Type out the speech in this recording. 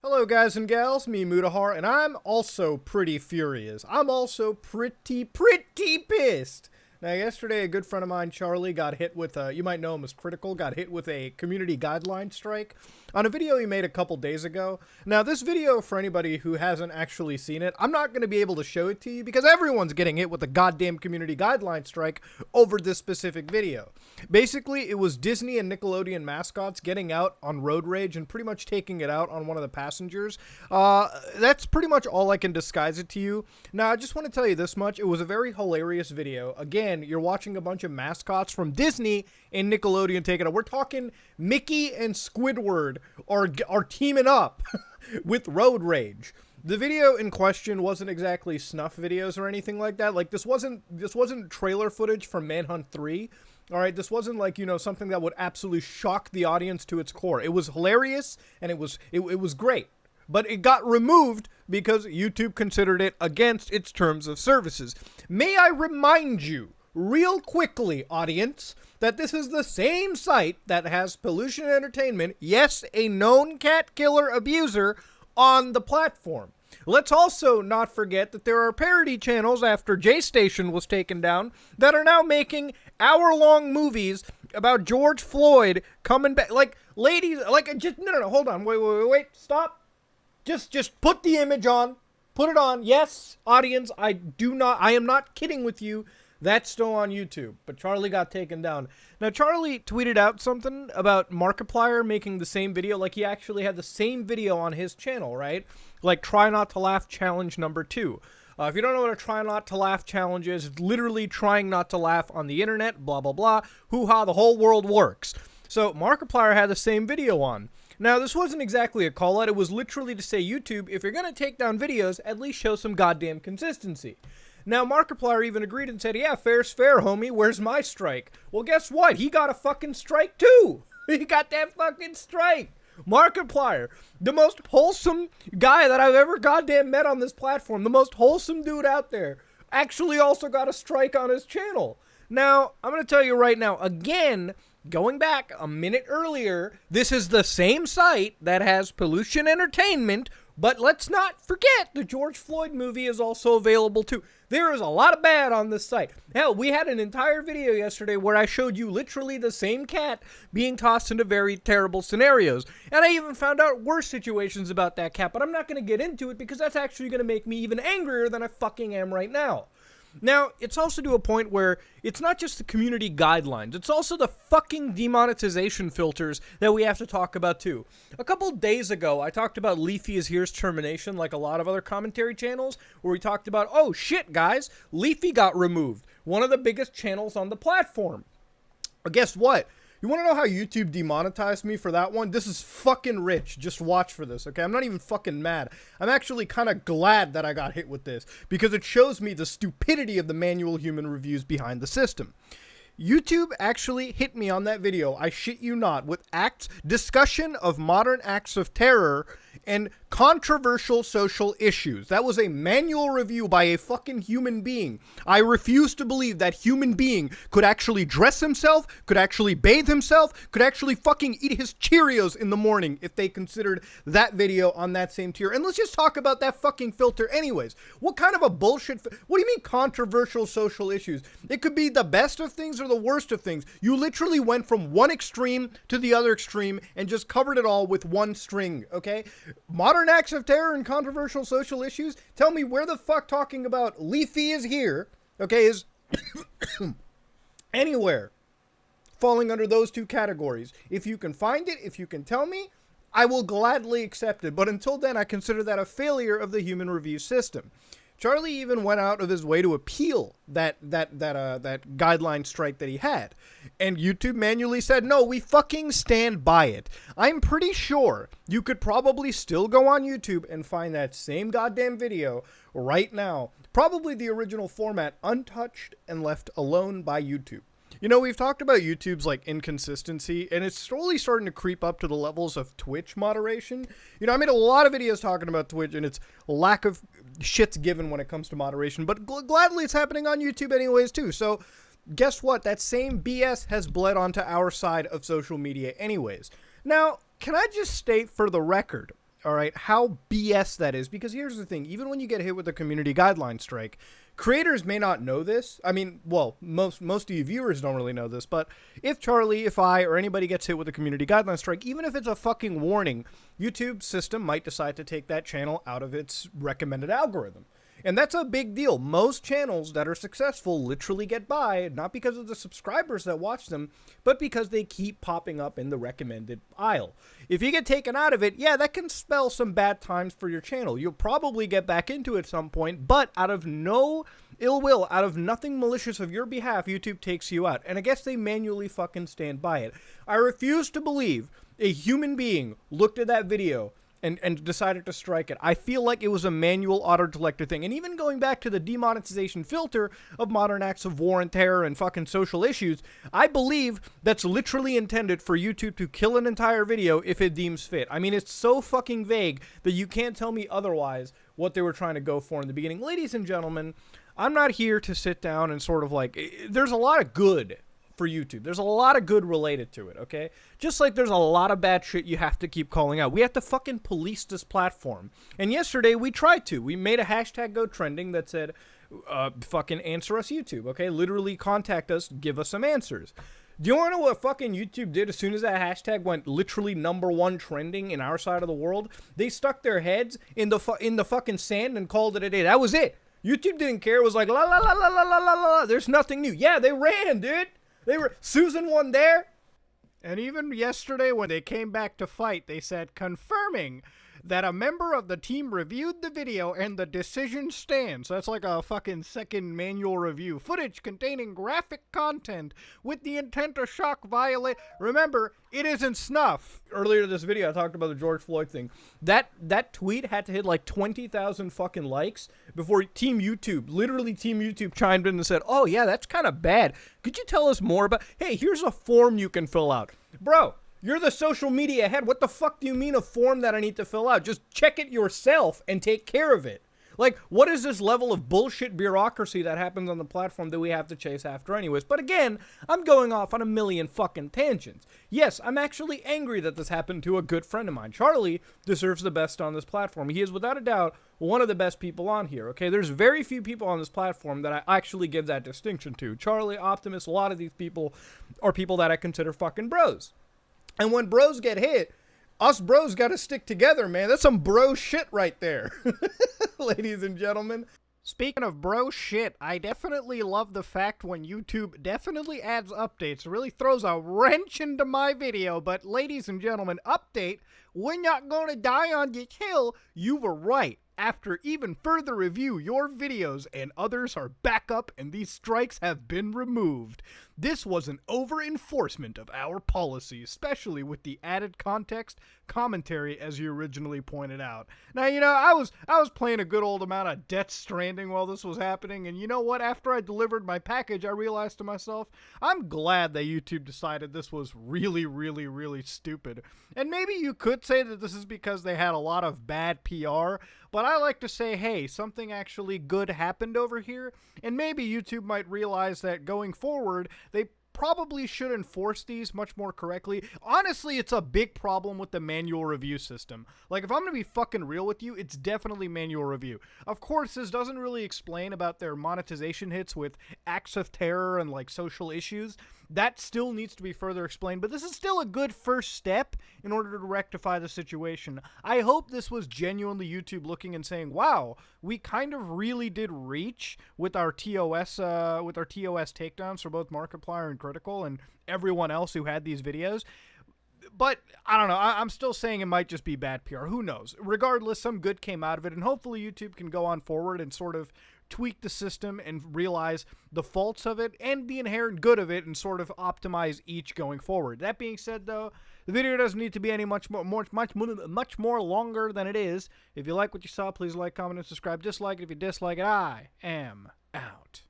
Hello guys and gals, me Mutahar, and I'm also pretty furious. I'm also pretty pissed. Now yesterday a good friend of mine, Charlie, got hit with you might know him as Critical, got hit with a community guideline strike on a video he made a couple days ago. Now this video, for anybody who hasn't actually seen it, I'm not going to be able to show it to you because everyone's getting hit with a goddamn community guideline strike over this specific video. Basically, it was Disney and Nickelodeon mascots getting out on road rage and pretty much taking it out on one of the passengers. That's pretty much all I can disguise it to you. Now, I just want to tell you this much. It was a very hilarious video. Again, you're watching a bunch of mascots from Disney and Nickelodeon take it out. We're talking Mickey and Squidward are teaming up with road rage. The video in question wasn't exactly snuff videos or anything like that. Like this wasn't trailer footage from Manhunt 3. All right, this wasn't like, you know, something that would absolutely shock the audience to its core. It was hilarious and it was great. But it got removed because YouTube considered it against its terms of services. May I remind you real quickly, audience, that this is the same site that has Pollution Entertainment, yes, a known cat killer abuser, on the platform. Let's also not forget that there are parody channels after J-Station was taken down that are now making hour-long movies about George Floyd coming back. Like, ladies, like, just, no, hold on, wait, stop. Just put the image on. Put it on. Yes, audience, I am not kidding with you. That's still on YouTube, but Charlie got taken down. Now, Charlie tweeted out something about Markiplier making the same video. Like, he actually had the same video on his channel, right? Like, Try Not to Laugh Challenge number 2. If you don't know what a Try Not to Laugh challenge is, it's literally trying not to laugh on the internet, blah, blah, blah. Hoo-ha, the whole world works. So, Markiplier had the same video on. Now, this wasn't exactly a call-out. It was literally to say, YouTube, if you're going to take down videos, at least show some goddamn consistency. Now, Markiplier even agreed and said, yeah, fair's fair, homie. Where's my strike? Well, guess what? He got a fucking strike, too. He got that fucking strike. Markiplier, the most wholesome guy that I've ever goddamn met on this platform, the most wholesome dude out there, actually also got a strike on his channel. Now, I'm going to tell you right now, again, going back a minute earlier, this is the same site that has Pollution Entertainment, but let's not forget the George Floyd movie is also available too. There is a lot of bad on this site. Hell, we had an entire video yesterday where I showed you literally the same cat being tossed into very terrible scenarios. And I even found out worse situations about that cat, but I'm not going to get into it because that's actually going to make me even angrier than I fucking am right now. Now, it's also to a point where it's not just the community guidelines, it's also the fucking demonetization filters that we have to talk about too. A couple days ago, I talked about Leafy is Here's termination, like a lot of other commentary channels, where we talked about, oh shit guys, Leafy got removed, one of the biggest channels on the platform. But guess what? You want to know how YouTube demonetized me for that one? This is fucking rich. Just watch for this, okay? I'm not even fucking mad. I'm actually kind of glad that I got hit with this because it shows me the stupidity of the manual human reviews behind the system. YouTube actually hit me on that video, I shit you not, with discussion of modern acts of terror and controversial social issues. That was a manual review by a fucking human being. I refuse to believe that human being could actually dress himself, could actually bathe himself, could actually fucking eat his Cheerios in the morning if they considered that video on that same tier. And let's just talk about that fucking filter anyways. What kind of a bullshit, what do you mean controversial social issues? It could be the best of things or the worst of things. You literally went from one extreme to the other extreme and just covered it all with one string, okay? Modern acts of terror and controversial social issues? Tell me where the fuck talking about Leafy is Here, okay, is anywhere falling under those two categories. If you can find it, if you can tell me, I will gladly accept it. But until then, I consider that a failure of the human review system. Charlie even went out of his way to appeal that guideline strike that he had. And YouTube manually said, no, we fucking stand by it. I'm pretty sure you could probably still go on YouTube and find that same goddamn video right now. Probably the original format, untouched and left alone by YouTube. You know, we've talked about YouTube's, like, inconsistency, and it's slowly starting to creep up to the levels of Twitch moderation. You know, I made a lot of videos talking about Twitch and its lack of shit's given when it comes to moderation, but gladly it's happening on YouTube anyways, too. So, guess what? That same BS has bled onto our side of social media anyways. Now, can I just state for the record, all right, how BS that is. Because here's the thing, even when you get hit with a community guideline strike, creators may not know this. I mean, well, most of you viewers don't really know this, but if Charlie, if I, or anybody gets hit with a community guideline strike, even if it's a fucking warning, YouTube's system might decide to take that channel out of its recommended algorithm. And that's a big deal. Most channels that are successful literally get by, not because of the subscribers that watch them, but because they keep popping up in the recommended aisle. If you get taken out of it, yeah, that can spell some bad times for your channel. You'll probably get back into it at some point, but out of no ill will, out of nothing malicious of your behalf, YouTube takes you out. And I guess they manually fucking stand by it. I refuse to believe a human being looked at that video and decided to strike it. I feel like it was a manual auto-selector thing. And even going back to the demonetization filter of modern acts of war and terror and fucking social issues, I believe that's literally intended for YouTube to kill an entire video if it deems fit. I mean, it's so fucking vague that you can't tell me otherwise what they were trying to go for in the beginning. Ladies and gentlemen, I'm not here to sit down and sort of like, there's a lot of good for YouTube. There's a lot of good related to it, okay? Just like there's a lot of bad shit you have to keep calling out. We have to fucking police this platform. And yesterday we tried to. We made a hashtag go trending that said, fucking answer us YouTube, okay? Literally contact us, give us some answers. Do you want to know what fucking YouTube did as soon as that hashtag went literally #1 trending in our side of the world? They stuck their heads in the fucking sand and called it a day. That was it. YouTube didn't care. It was like, la la la la la la la la. There's nothing new. Yeah, they ran, dude. They were, Susan won there. And even yesterday when they came back to fight, they said, confirming that a member of the team reviewed the video and the decision stands. So that's like a fucking second manual review. Footage containing graphic content with the intent to shock, violate. Remember, it isn't snuff. Earlier in this video, I talked about the George Floyd thing. That tweet had to hit like 20,000 fucking likes before Team YouTube, literally Team YouTube chimed in and said, oh yeah, that's kind of bad. Could you tell us more about, hey, here's a form you can fill out. Bro, you're the social media head. What the fuck do you mean a form that I need to fill out? Just check it yourself and take care of it. Like, what is this level of bullshit bureaucracy that happens on the platform that we have to chase after anyways? But again, I'm going off on a million fucking tangents. Yes, I'm actually angry that this happened to a good friend of mine. Charlie deserves the best on this platform. He is without a doubt one of the best people on here, okay? There's very few people on this platform that I actually give that distinction to. Charlie, Optimus, a lot of these people are people that I consider fucking bros. And when bros get hit, us bros got to stick together, man. That's some bro shit right there. Ladies and gentlemen. Speaking of bro shit, I definitely love the fact when YouTube definitely adds updates. It really throws a wrench into my video. But ladies and gentlemen, update, we're not going to die on this hill. You were right. After even further review, your videos and others are back up and these strikes have been removed. This was an over-enforcement of our policy, especially with the added context commentary as you originally pointed out. Now, you know, I was playing a good old amount of Death Stranding while this was happening, and you know what? After I delivered my package, I realized to myself, I'm glad that YouTube decided this was really, really, really stupid. And maybe you could say that this is because they had a lot of bad PR, but I like to say, hey, something actually good happened over here, and maybe YouTube might realize that going forward, they probably should enforce these much more correctly. Honestly, it's a big problem with the manual review system. Like, if I'm going to be fucking real with you, it's definitely manual review. Of course, this doesn't really explain about their monetization hits with acts of terror and, like, social issues. That still needs to be further explained, but this is still a good first step in order to rectify the situation. I hope this was genuinely YouTube looking and saying, wow, we kind of really did reach with our TOS takedowns for both Markiplier and Critical and everyone else who had these videos. But, I don't know, I'm still saying it might just be bad PR. Who knows? Regardless, some good came out of it, and hopefully YouTube can go on forward and sort of tweak the system and realize the faults of it and the inherent good of it and sort of optimize each going forward. That being said, though, the video doesn't need to be any much more longer than it is. If you like what you saw, please like, comment, and subscribe. Dislike it if you dislike it. I am out.